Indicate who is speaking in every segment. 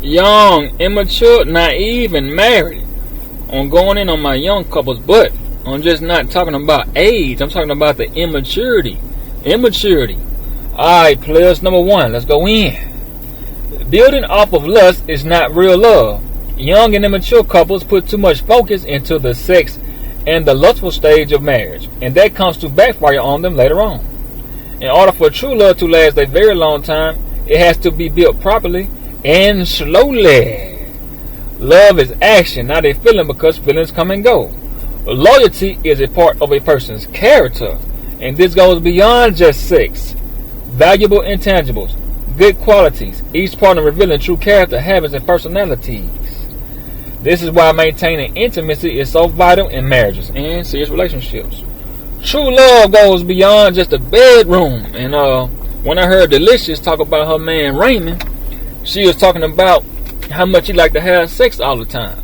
Speaker 1: young, immature, naive, and married. I'm going in on my young couples, but I'm just not talking about age. I'm talking about the immaturity. Immaturity. Alright, players, number one, let's go in. Building off of lust is not real love. Young and immature couples put too much focus into the sex and the lustful stage of marriage, and that comes to backfire on them later on. In order for true love to last a very long time, it has to be built properly and slowly. Love is action, not a feeling, because feelings come and go. Loyalty is a part of a person's character, and this goes beyond just sex. Valuable intangibles, good qualities, each partner revealing true character, habits, and personalities. This is why maintaining intimacy is so vital in marriages and serious relationships. True love goes beyond just the bedroom. And when I heard Delicious talk about her man Raymond, she was talking about how much he liked to have sex all the time.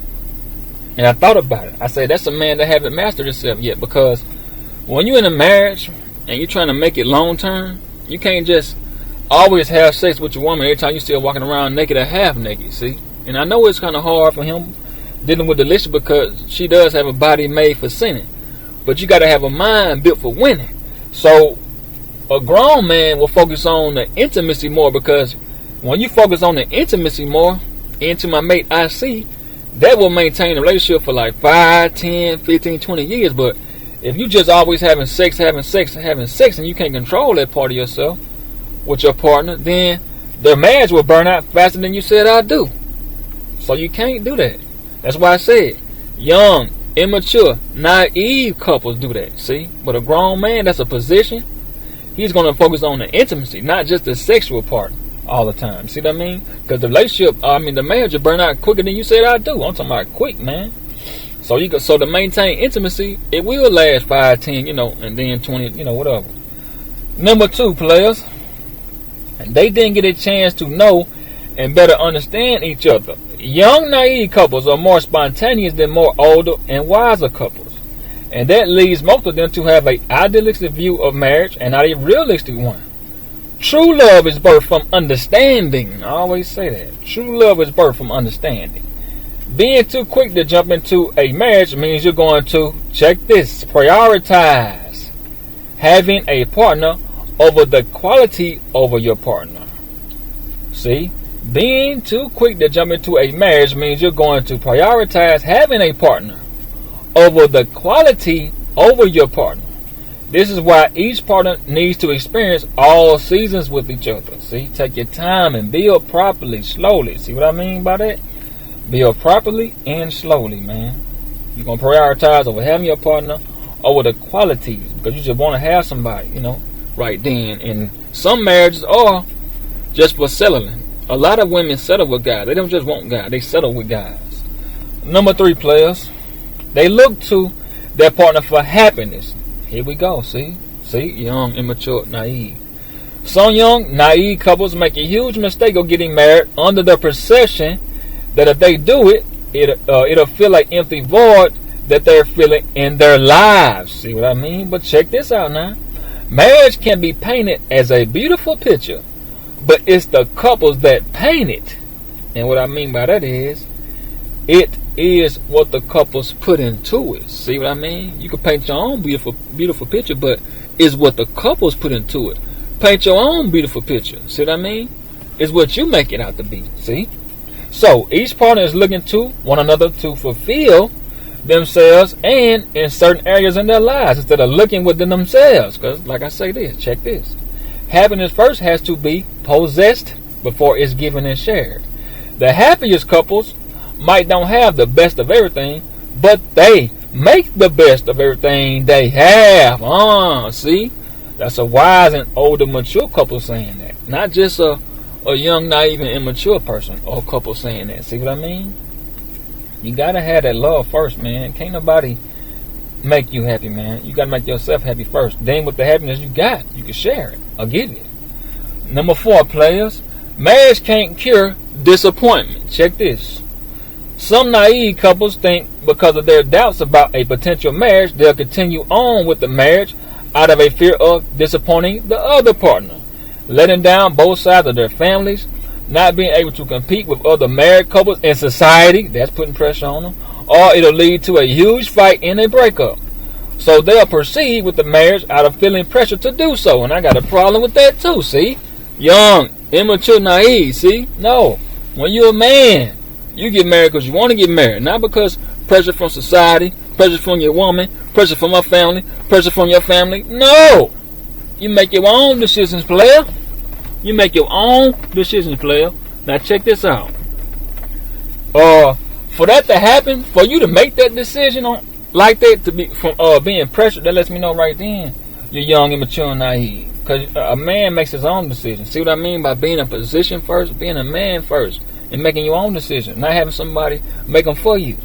Speaker 1: And I thought about it. I said, that's a man that haven't mastered himself yet, because when you're in a marriage and you're trying to make it long term, you can't just always have sex with your woman every time you're still walking around naked or half naked, see? And I know it's kind of hard for him dealing with Delicious, because she does have a body made for sinning. But you got to have a mind built for winning. So a grown man will focus on the intimacy more, because when you focus on the intimacy more, into my mate I see, that will maintain a relationship for like 5, 10, 15, 20 years. But if you just always having sex, and you can't control that part of yourself with your partner, then the marriage will burn out faster than you said I do. So you can't do that. That's why I said young, immature, naive couples do that, see? But a grown man, that's a position. He's going to focus on the intimacy, not just the sexual part all the time. See what I mean? Because the relationship, the marriage will burn out quicker than you said I do. I'm talking about quick, man. So to maintain intimacy, it will last 5, 10, and then 20, whatever. Number 2, players. They didn't get a chance to know and better understand each other. Young, naive couples are more spontaneous than more older and wiser couples. And that leads most of them to have an idealistic view of marriage and not a realistic one. True love is birthed from understanding. I always say that. True love is birthed from understanding. Being too quick to jump into a marriage means you're going to, check this, prioritize having a partner over the quality over your partner. See? Being too quick to jump into a marriage means you're going to prioritize having a partner over the quality over your partner. This is why each partner needs to experience all seasons with each other. See, take your time and build properly, slowly. See what I mean by that? Build properly and slowly, man. You're going to prioritize over having your partner over the qualities, because you just want to have somebody, right then. And some marriages are just for settling. A lot of women settle with guys. They don't just want guys. They settle with guys. Number 3, players. They look to their partner for happiness. Here we go. See, young, immature, naive. Some young, naive couples make a huge mistake of getting married under the perception that if they do it, it'll feel like empty void that they're feeling in their lives. See what I mean? But check this out now. Marriage can be painted as a beautiful picture, but it's the couples that paint it. And what I mean by that is, it is what the couples put into it. See what I mean? You can paint your own beautiful picture, but it's what the couples put into it. Paint your own beautiful picture. See what I mean? It's what you make it out to be. See? So each partner is looking to one another to fulfill themselves and in certain areas in their lives, instead of looking within themselves. Because like I say this, check this. Happiness first has to be possessed before it's given and shared. The happiest couples might don't have the best of everything, but they make the best of everything they have. See? That's a wise and older, mature couple saying that. Not just a young, naive, and immature person or couple saying that. See what I mean? You gotta have that love first, man. Can't nobody make you happy, man. You gotta make yourself happy first. Then with the happiness you got, you can share it. I'll give you. Number 4, players. Marriage can't cure disappointment. Check this. Some naive couples think because of their doubts about a potential marriage, they'll continue on with the marriage out of a fear of disappointing the other partner, letting down both sides of their families. not being able to compete with other married couples in society, that's putting pressure on them, or it'll lead to a huge fight and a breakup. So they'll proceed with the marriage out of feeling pressure to do so, and I got a problem with that too, see? Young, immature, naive, see? No, when you're a man, you get married because you want to get married, not because pressure from society, pressure from your woman, pressure from her family, pressure from your family. No! You make your own decisions, player. You make your own decisions, player. Now check this out. For that to happen, for you to make that decision on like that, to be from being pressured, that lets me know right then you're young, immature, and naive. Because a man makes his own decision. See what I mean by being in a position first, being a man first, and making your own decision, not having somebody make them for you.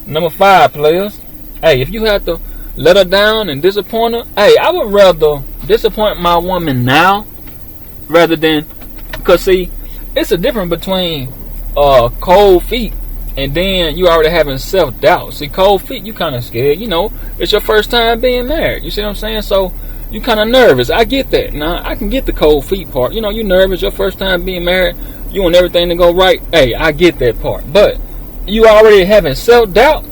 Speaker 1: Number 5, players. Hey, if you have to let her down and disappoint her, hey, I would rather disappoint my woman now rather than, because see, it's a difference between cold feet and then you already having self-doubt. See, cold feet, you kind of scared, it's your first time being married, you see what I'm saying? So you kind of nervous. I get that. Now I can get the cold feet part. You nervous, your first time being married, you want everything to go right. Hey, I get that part. But you already having self-doubt.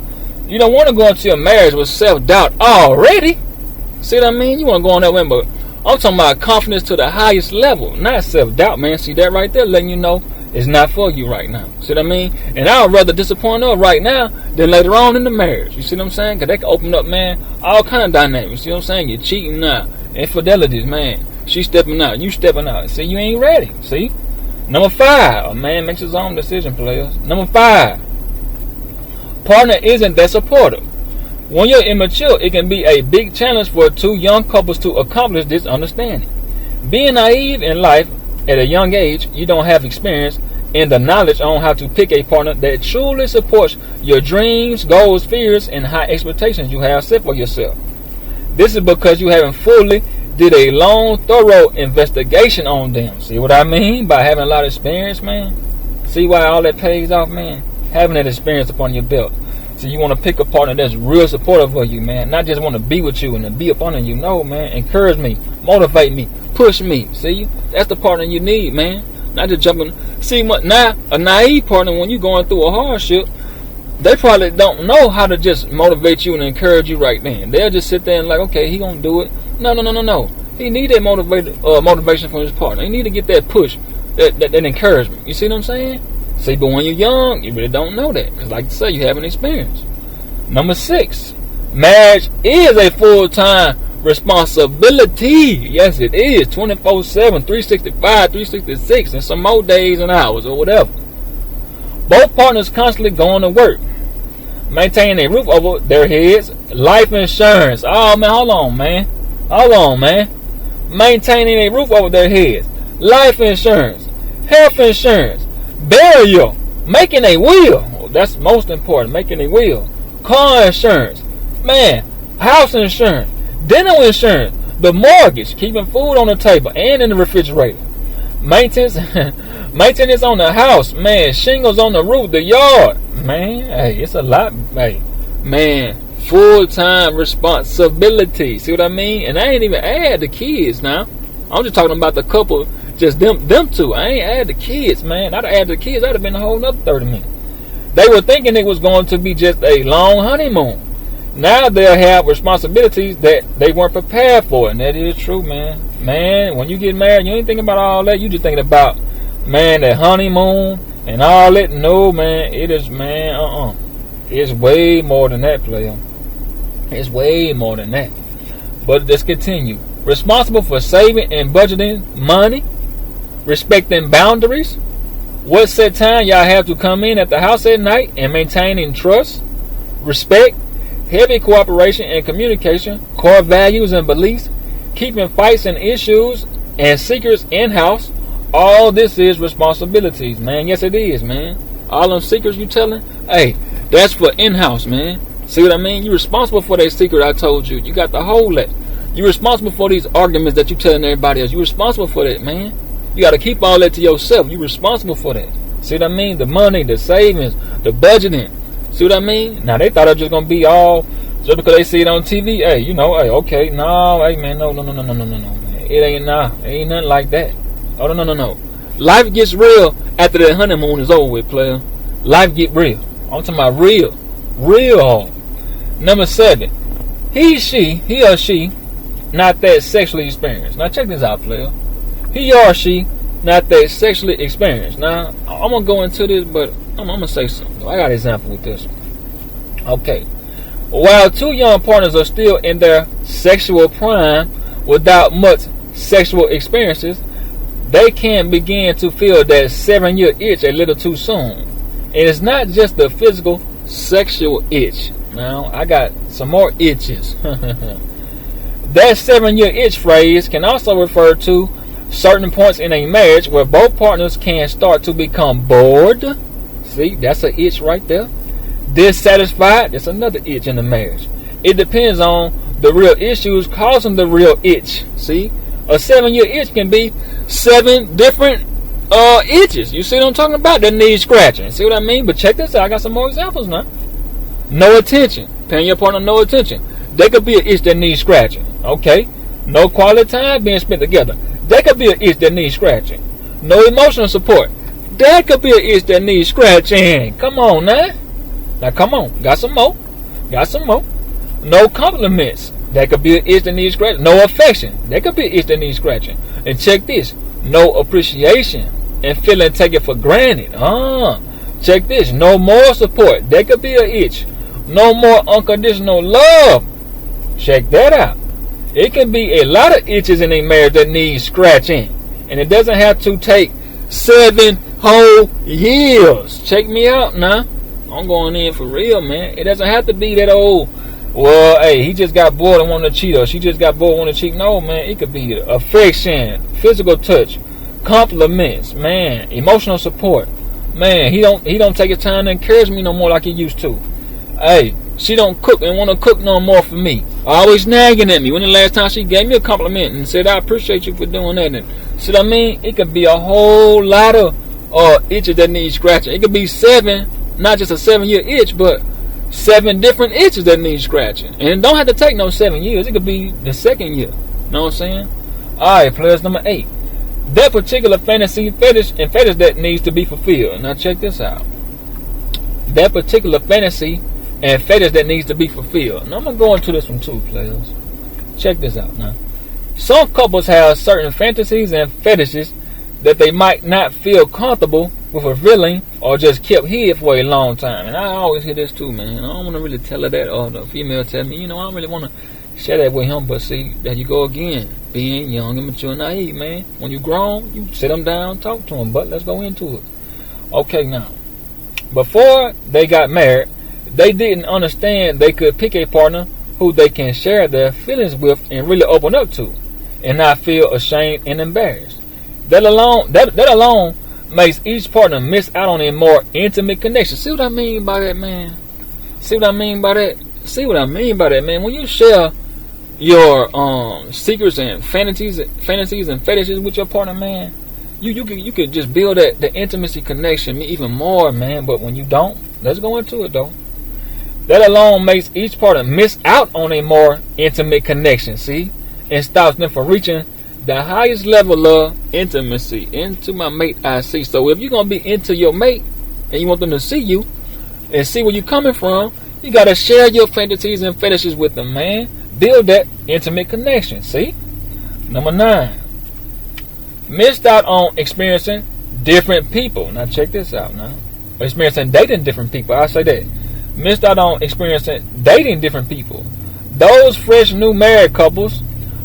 Speaker 1: You don't want to go into your marriage with self-doubt already. See what I mean? You want to go on that way, but I'm talking about confidence to the highest level, not self-doubt, man. See that right there, letting you know it's not for you right now. See what I mean? And I would rather disappoint her right now than later on in the marriage. You see what I'm saying? Because they can open up, man, all kind of dynamics. See what I'm saying? You're cheating now. Infidelities, man. She stepping out. You stepping out. See, you ain't ready. See? Number 5. A man makes his own decision, players. Number 5. Partner isn't that supportive. When you're immature, it can be a big challenge for 2 young couples to accomplish this understanding. Being naive in life at a young age, you don't have experience and the knowledge on how to pick a partner that truly supports your dreams, goals, fears, and high expectations you have set for yourself. This is because you haven't fully did a long, thorough investigation on them. See what I mean by having a lot of experience, man? See why all that pays off, man? Having that experience upon your belt. So you want to pick a partner that's real supportive of you, man. Not just want to be with you and to be up under you. No, man. Encourage me. Motivate me. Push me. See? That's the partner you need, man. Not just jumping. See, now, a naive partner, when you're going through a hardship, they probably don't know how to just motivate you and encourage you right then. They'll just sit there and like, okay, he gonna do it. No. He need that motivation from his partner. He need to get that push, that encouragement. You see what I'm saying? See, but when you're young, you really don't know that. Because like I say, you haven't experienced. Number 6, marriage is a full-time responsibility. Yes, it is. 24/7, 365, 366, and some more days and hours or whatever. Both partners constantly going to work, maintaining a roof over their heads, life insurance. Oh, man, hold on, man. Maintaining a roof over their heads, life insurance, health insurance, burial, making a will. Well, that's most important, making a will. Car insurance, man, house insurance, dental insurance, the mortgage, keeping food on the table and in the refrigerator. Maintenance on the house, man, shingles on the roof, the yard. Man, hey, it's a lot, hey, man, full-time responsibility. See what I mean? And I ain't even add the kids now. I'm just talking about the couple, just them two. I ain't add the kids, man. I'd have added the kids, I'd have been a whole nother 30 minutes. They were thinking it was going to be just a long honeymoon. Now they'll have responsibilities that they weren't prepared for, and that is true, man. Man, when you get married, you ain't thinking about all that. You just thinking about, man, that honeymoon and all that. No, man, it is, man, it's way more than that, player. It's way more than that. But let's continue. Responsible for saving and budgeting money, respecting boundaries, what set time y'all have to come in at the house at night, and maintaining trust, respect, heavy cooperation and communication, core values and beliefs, keeping fights and issues and secrets in-house. All this is responsibilities, man. Yes, it is, man. All them secrets you telling, hey, that's for in-house, man. See what I mean? You're responsible for that secret I told you. You got to hold that. You're responsible for these arguments that you telling everybody else. You're responsible for that, man. You got to keep all that to yourself. You're responsible for that. See what I mean? The money, the savings, the budgeting. See what I mean? Now, they thought it was just going to be all just because they see it on TV. Hey, hey, okay. No, hey, man, no, man. It ain't nothing like that. Oh, no. Life gets real after the honeymoon is over with, player. Life get real. I'm talking about real. Real hard. Number 7. He or she, not that sexually experienced. Now check this out, player. He or she, not that sexually experienced. Now, I'm going to go into this, but I'm going to say something. I got an example with this one. Okay. While two young partners are still in their sexual prime without much sexual experiences, they can begin to feel that 7-year itch a little too soon. And it's not just the physical sexual itch. Now, I got some more itches. That 7-year itch phrase can also refer to certain points in a marriage where both partners can start to become bored. See, that's an itch right there. Dissatisfied, that's another itch in the marriage. It depends on the real issues causing the real itch. See, a 7-year itch can be 7 different itches. You see what I'm talking about? That need scratching. See what I mean? But check this out. I got some more examples now. No attention. Paying your partner no attention. There could be an itch that needs scratching. Okay. No quality time being spent together. That could be an itch that needs scratching. No emotional support. That could be an itch that needs scratching. Come on now. Now come on. Got some more. No compliments. That could be an itch that needs scratching. No affection. That could be an itch that needs scratching. And check this. No appreciation and feeling taken for granted. Check this. No moral support. That could be an itch. No more unconditional love. Check that out. It can be a lot of itches in a marriage that need scratching. And it doesn't have to take 7 whole years. Check me out now. I'm going in for real, man. It doesn't have to be that old, well, hey, he just got bored and wanted to cheat, or she just got bored and wanted to cheat. No, man. It could be affection, physical touch, compliments, man, emotional support. Man, he don't take his time to encourage me no more like he used to. Hey, she don't cook and want to cook no more for me. Always nagging at me. When the last time she gave me a compliment and said, I appreciate you for doing that. And see what I mean? It could be a whole lot of itches that need scratching. It could be 7, not just a 7-year itch, but 7 different itches that need scratching. And it don't have to take no 7 years. It could be the 2nd year. Know what I'm saying? Alright, players, number 8. That particular fantasy, fetish that needs to be fulfilled. Now check this out. That particular fantasy and fetish that needs to be fulfilled. Now I'm going to go into this one too, players. Check this out now. Some couples have certain fantasies and fetishes that they might not feel comfortable with revealing or just kept hid for a long time. And I always hear this too, man. I don't want to really tell her that, or the female tell me, I don't really want to share that with him. But see, there you go again. Being young, immature, naive, man. When you grown, you sit them down, talk to them. But let's go into it. Okay, now. Before they got married, they didn't understand they could pick a partner who they can share their feelings with and really open up to, and not feel ashamed and embarrassed. That alone makes each partner miss out on a more intimate connection. See what I mean by that, man? See what I mean by that, man? When you share your secrets and fantasies and fetishes with your partner, man, you could just build the intimacy connection even more, man. But when you don't, let's go into it though. That alone makes each partner miss out on a more intimate connection, see? And stops them from reaching the highest level of intimacy. Into my mate I see. So if you're going to be into your mate and you want them to see you and see where you're coming from, you got to share your fantasies and fetishes with them, man. Build that intimate connection, see? Number 9. Missed out on experiencing different people. Now check this out now. Experiencing dating different people. I say that. Missed out on experiencing dating different people. Those fresh new married couples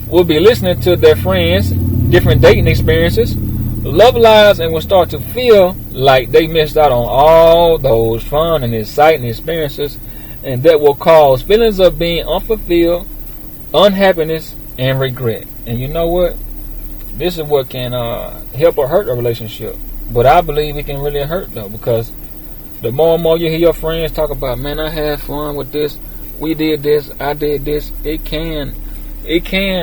Speaker 1: will be listening to their friends' different dating experiences, love lives, and will start to feel like they missed out on all those fun and exciting experiences, and that will cause feelings of being unfulfilled, unhappiness, and regret. And you know what? This is what can help or hurt a relationship. But I believe it can really hurt though, because the more and more you hear your friends talk about, man, I had fun with this, we did this, I did this, it can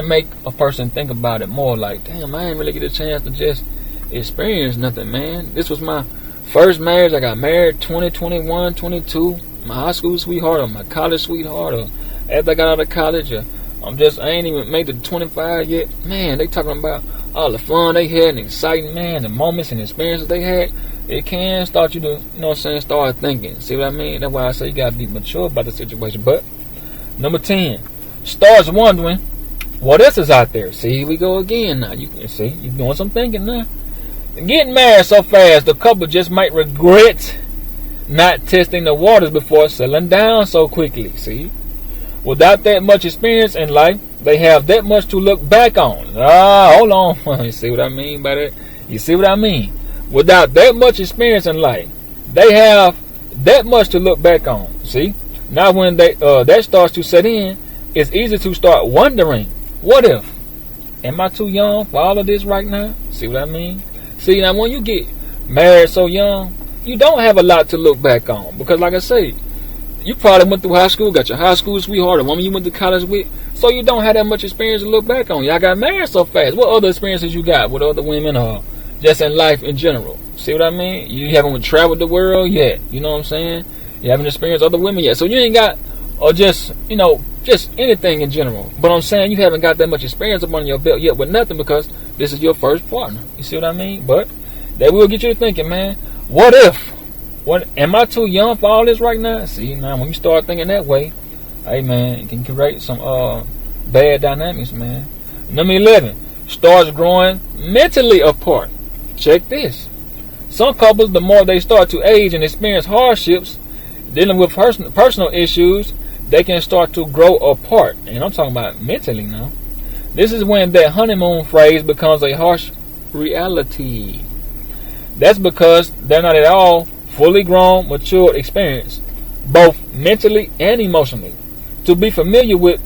Speaker 1: make a person think about it more like, damn, I didn't really get a chance to just experience nothing, man. This was my first marriage. I got married 20, 21, 22, my high school sweetheart or my college sweetheart, or after I got out of college, or I ain't even made it to 25 yet. Man, they talking about all the fun they had and exciting, man, the moments and experiences they had. it can start you to, you know what I'm saying, start thinking. See what I mean? That's why I say you gotta be mature about the situation. But number 10, starts wondering what else is out there. See, here we go again now. You can see you're doing some thinking now. Getting married so fast, the couple just might regret not testing the waters before settling down so quickly. See, without that much experience in life, they have that much to look back on. Hold on. You see what I mean by that? You see what I mean? Without that much experience in life, they have that much to look back on. See? Now when that starts to set in, it's easy to start wondering, what if? Am I too young for all of this right now? See what I mean? See, now when you get married so young, you don't have a lot to look back on. Because like I say, you probably went through high school, got your high school sweetheart, a woman you went to college with, so you don't have that much experience to look back on. Y'all got married so fast. What other experiences you got with other women or just in life in general? See what I mean? You haven't traveled the world yet. You know what I'm saying? You haven't experienced other women yet. So you ain't got, or just, you know, just anything in general. But I'm saying you haven't got that much experience up on your belt yet with nothing because this is your first partner. You see what I mean? But that will get you to thinking, man, what if? What, am I too young for all this right now? See, now when you start thinking that way, hey man, it can create some bad dynamics, man. Number 11, starts growing mentally apart. Check this. Some couples, the more they start to age and experience hardships, dealing with personal issues, they can start to grow apart. And I'm talking about mentally now. This is when that honeymoon phase becomes a harsh reality. That's because they're not at all fully grown, mature experience, both mentally and emotionally, to be familiar with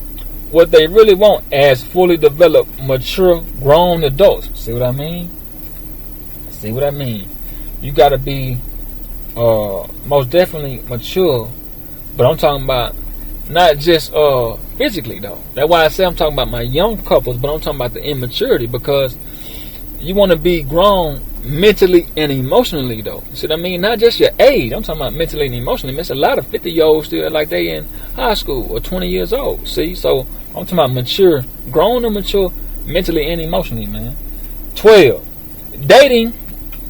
Speaker 1: what they really want as fully developed, mature, grown adults. See what I mean? See what I mean? You got to be most definitely mature, but I'm talking about not just physically though. That's why I say I'm talking about my young couples, but I'm talking about the immaturity, because you want to be grown mentally and emotionally though. See what I mean? Not just your age. I'm talking about mentally and emotionally. There's a lot of 50-year-olds still like they in high school or 20 years old. See? So I'm talking about mature, grown and mature mentally and emotionally, man. 12. Dating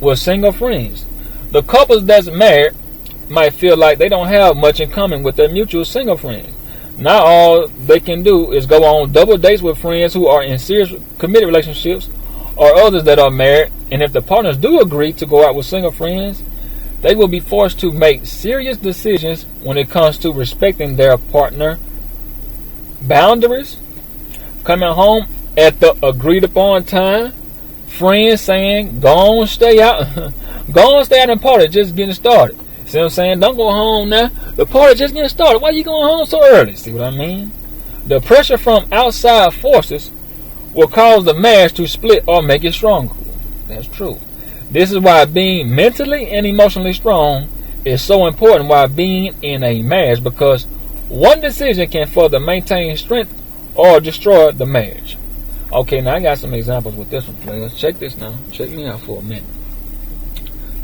Speaker 1: with single friends. The couples that's married might feel like they don't have much in common with their mutual single friends. Now all they can do is go on double dates with friends who are in serious committed relationships or others that are married, and if the partners do agree to go out with single friends, they will be forced to make serious decisions when it comes to respecting their partner boundaries, coming home at the agreed upon time, friends saying, go on, stay out, go on, stay out and party, just getting started. See what I'm saying? Don't go home now. The party just getting started. Why you going home so early? See what I mean? The pressure from outside forces will cause the marriage to split or make it stronger. That's true. This is why being mentally and emotionally strong is so important while being in a marriage, because one decision can further maintain strength or destroy the marriage. Okay, now I got some examples with this one, players. Check this now. Check me out for a minute.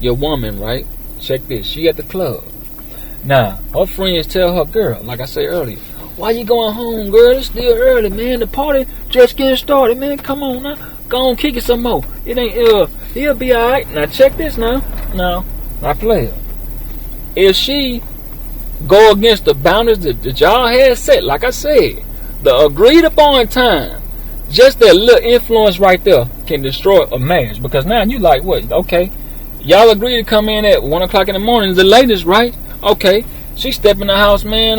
Speaker 1: Your woman, right? Check this. She at the club. Now, her friends tell her, girl, like I said earlier, why you going home, girl? It's still early, man. The party just getting started, man. Come on now. Go on, kick it some more. It ain't, he'll be alright. Now, check this now. Now, player. If she go against the boundaries that y'all had set, like I said, the agreed upon time, just that little influence right there can destroy a marriage. Because now you like, what? Okay, y'all agree to come in at 1 o'clock in the morning, the latest, right? Okay, she step in the house, man,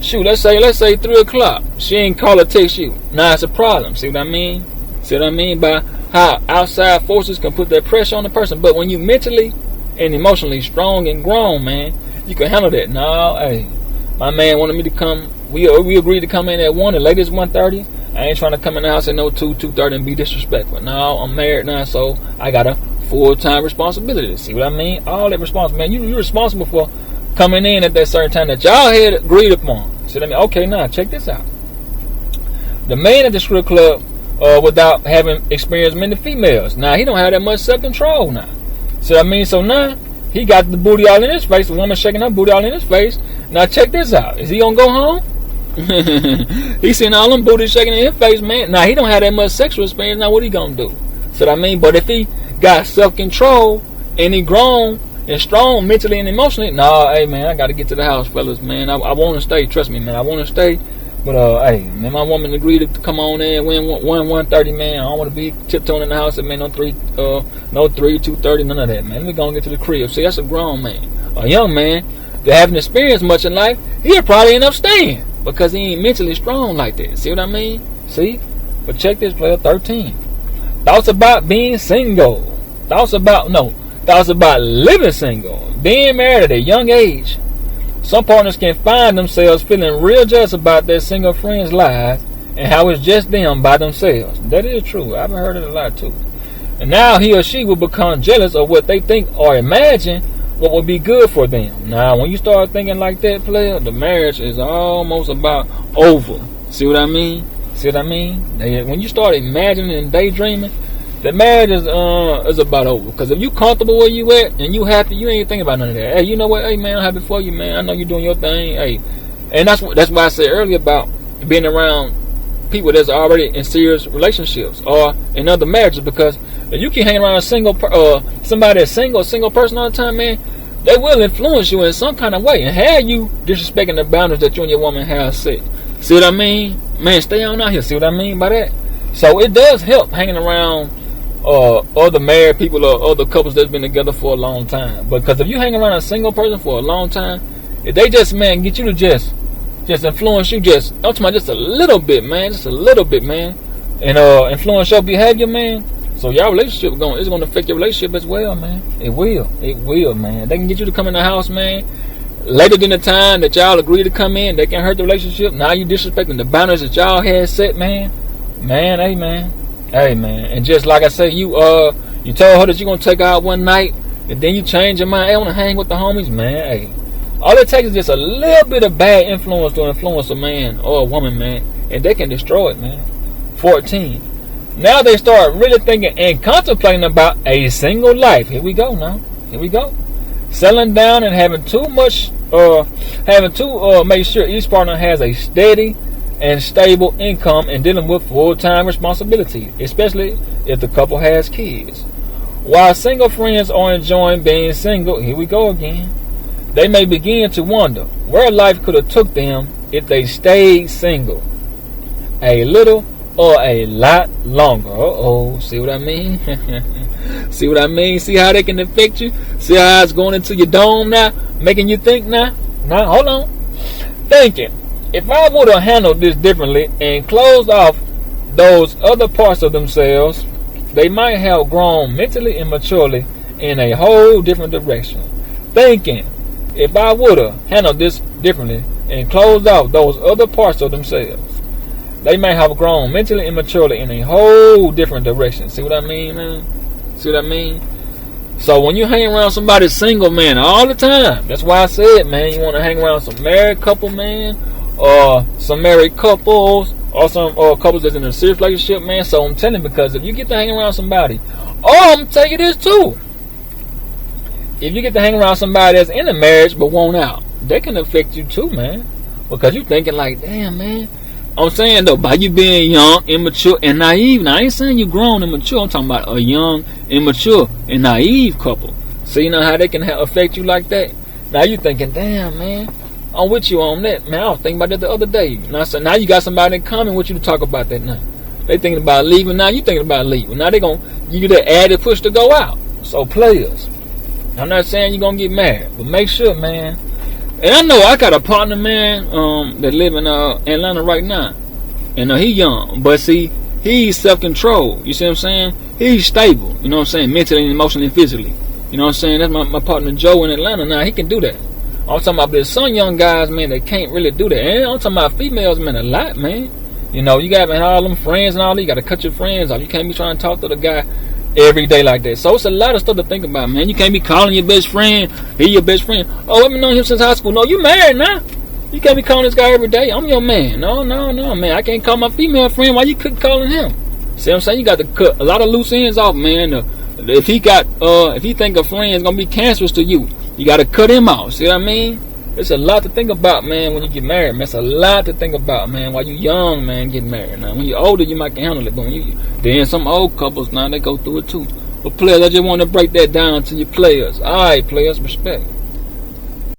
Speaker 1: shoot, let's say 3 o'clock. She ain't call or text you. Now it's a problem. See what I mean? See what I mean by how outside forces can put that pressure on the person. But when you mentally and emotionally strong and grown, man, you can handle that. No, hey, my man wanted me to come. We agreed to come in at 1, the latest 1:30. I ain't trying to come in the house at no 2:30 and be disrespectful. No, I'm married now, so I got a full-time responsibility. See what I mean? All that responsibility, man. You're responsible for coming in at that certain time that y'all had agreed upon. See what I mean? Okay, now check this out. The man at the strip club, without having experienced many females, now he don't have that much self-control now. See what I mean? So now he got the booty all in his face. The woman shaking her booty all in his face. Now check this out. Is he gonna go home? He seen all them booties shaking in his face, man. Now he don't have that much sexual experience. Now what he gonna do? See what I mean? But if he got self-control, and he grown and strong mentally and emotionally, nah, hey man, I gotta get to the house, fellas, man. I wanna stay, trust me, man, I wanna stay. But hey, man, my woman agreed to come on in, win 130, man. I don't wanna be tiptoeing in the house and man, no 230, none of that, man. Let me go and get to the crib. See, that's a grown man. A young man that haven't experienced much in life, he'll probably end up staying because he ain't mentally strong like that. See what I mean? See? But check this, player 13. Thoughts about being single. Thoughts about living single. Being married at a young age. Some partners can find themselves feeling real jealous about their single friends' lives and how it's just them by themselves. That is true. I've heard it a lot too. And now he or she will become jealous of what they think or imagine what would be good for them. Now, when you start thinking like that, player, the marriage is almost about over. See what I mean? See what I mean? When you start imagining and daydreaming, the marriage is about over. Because if you comfortable where you at and you happy, you ain't thinking about none of that. Hey, you know what? Hey, man, I'm happy for you, man. I know you're doing your thing. Hey, and that's why I said earlier about being around people that's already in serious relationships or in other marriages. Because if you can hang around somebody that's single person all the time, man, they will influence you in some kind of way and have you disrespecting the boundaries that you and your woman have set. See what I mean? Man, stay on out here. See what I mean by that? So it does help hanging around other married people or other couples that's been together for a long time. Because if you hang around a single person for a long time, if they just, man, get you to just influence you I'm talking about just a little bit, man. Just a little bit, man. And influence your behavior, man. So your relationship it's going to affect your relationship as well, man. It will, man. They can get you to come in the house, man. Later than the time that y'all agree to come in, they can hurt the relationship. Now you disrespecting the boundaries that y'all had set, man. Man, hey, man. And just like I say, you told her that you're going to take her out one night, and then you change your mind. Hey, I want to hang with the homies, man. Hey, all it takes is just a little bit of bad influence to influence a man or a woman, man, and they can destroy it, man. 14. Now they start really thinking and contemplating about a single life. Here we go now. Here we go. Settling down and having to make sure each partner has a steady and stable income and dealing with full-time responsibilities, especially if the couple has kids. While single friends are enjoying being single, here we go again, they may begin to wonder where life could have took them if they stayed single a little or a lot longer. See what I mean? See what I mean? See how they can affect you? See how it's going into your dome now? Making you think now? Now, hold on. Thinking, if I would have handled this differently and closed off those other parts of themselves, they might have grown mentally and maturely in a whole different direction. Thinking, if I would have handled this differently and closed off those other parts of themselves, they may have grown mentally and maturely in a whole different direction. See what I mean, man? See what I mean? So when you hang around somebody single, man, all the time, that's why I said, man, you want to hang around some married couple, man, or some married couples, or some couples that's in a serious relationship, man. So I'm telling you, because if you get to hang around somebody, I'm going to tell you this too. If you get to hang around somebody that's in a marriage but won't out, they can affect you too, man. Because you thinking like, damn, man. I'm saying though, by you being young, immature, and naive. Now I ain't saying you grown and mature. I'm talking about a young, immature, and naive couple. So you know how they can affect you like that. Now you thinking, damn, man, I'm with you on that, man. I was thinking about that the other day. Now you got somebody in common with you to talk about that now. They thinking about leaving. Now you thinking about leaving. Now they gonna give you that added push to go out. So players, I'm not saying you're gonna get married, but make sure, man. And I know I got a partner, man, that live in Atlanta right now. And he young, but see, he's self-controlled. You see what I'm saying? He's stable, you know what I'm saying, mentally and emotionally and physically. You know what I'm saying? That's my partner Joe in Atlanta. Now he can do that. I'm talking about, there's some young guys, man, that can't really do that. And I'm talking about females, man, a lot, man. You know, you got, man, all them friends and all that. You got to cut your friends off. You can't be trying to talk to the guy every day like that. So it's a lot of stuff to think about, man. You can't be calling your best friend, he your best friend. Oh, I've been knowing him since high school. No, you married now. You can't be calling this guy every day. I'm your man. No, man. I can't call my female friend. Why you couldn't calling him? See what I'm saying? You got to cut a lot of loose ends off, man. If he think a friend is gonna be cancerous to you, you got to cut him out. See what I mean? It's a lot to think about, man, when you get married, man. It's a lot to think about, man, while you young, man, get married. Now, when you're older, you might can handle it, but then some old couples, now, they go through it too. But players, I just want to break that down to you players. Alright, players, respect.